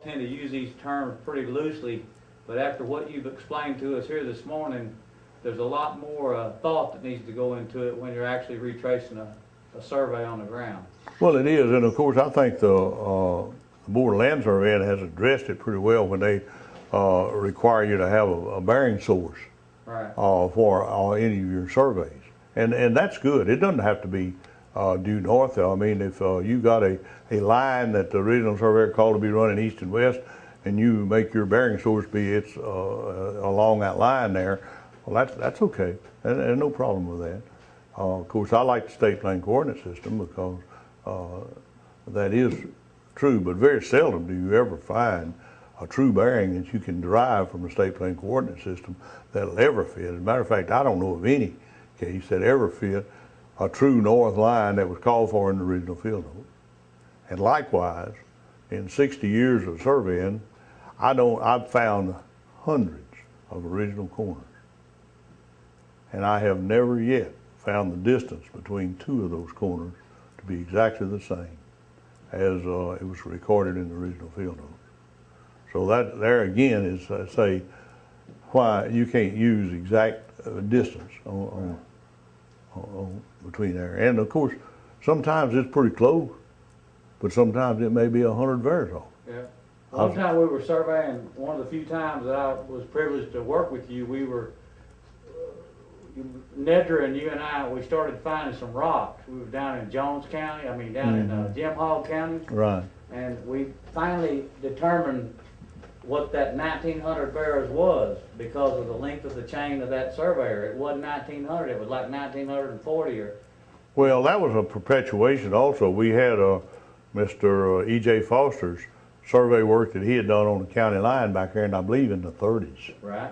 tend to use these terms pretty loosely, but after what you've explained to us here this morning, there's a lot more thought that needs to go into it when you're actually retracing a survey on the ground. Well, it is, and of course I think the Board of Land Surveying has addressed it pretty well when they require you to have a bearing source, right, for any of your surveys, and that's good. It doesn't have to be due north. I mean, if you got a line that the original surveyor called to be running east and west, and you make your bearing source be along that line there, well, that's okay. There's no problem with that. Of course, I like the state plane coordinate system because that is true, but very seldom do you ever find a true bearing that you can derive from the state plane coordinate system that'll ever fit. As a matter of fact, I don't know of any case that ever fit a true north line that was called for in the original field note. And likewise, in 60 years of surveying, I've found hundreds of original corners. And I have never yet found the distance between two of those corners to be exactly the same as it was recorded in the original field note. So that there again is say why you can't use exact distance on between there. And of course, sometimes it's pretty close, but sometimes it may be 100 very off. Yeah. One time we were surveying, one of the few times that I was privileged to work with you, we were, Nedra and you and I, we started finding some rocks. We were down in Jones County, down in Jim Hall County. Right. And we finally determined what that 1900 barrels was because of the length of the chain of that surveyor. It wasn't 1900, it was like 1940 or... Well, that was a perpetuation also. We had Mr. E.J. Foster's survey work that he had done on the county line back there, and I believe in the 30s. Right.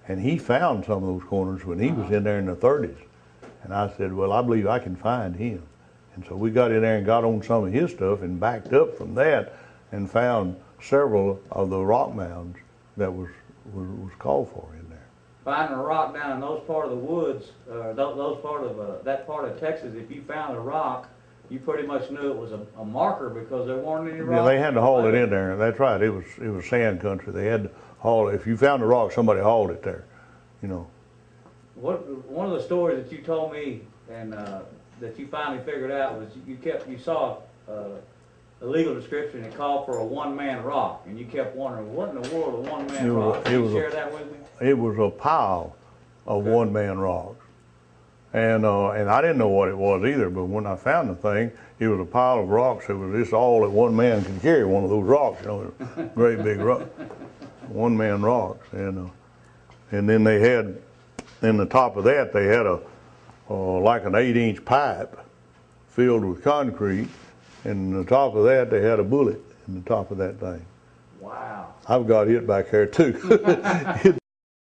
And he found some of those corners when he was in there in the 30s. And I said, well, I believe I can find him. And so we got in there and got on some of his stuff and backed up from that and found several of the rock mounds that was called for in there. Finding a rock down in those part of the woods, those part of that part of Texas, if you found a rock, you pretty much knew it was a marker because there weren't any rocks. Yeah, they had to haul it in there. That's right. It was sand country. They had to haul it. If you found a rock, somebody hauled it there. You know. One of the stories that you told me and that you finally figured out was you saw a legal description that called for a one-man rock, and you kept wondering what in the world a one-man rock. Can you share that with me? It was a pile of one-man rocks, and I didn't know what it was either. But when I found the thing, it was a pile of rocks. It was just all that one man could carry. One of those rocks, you know, great big rock, one-man rocks, and then they had in the top of that they had like an 8-inch pipe filled with concrete. And on the top of that, they had a bullet in the top of that thing. Wow. I've got it back there too.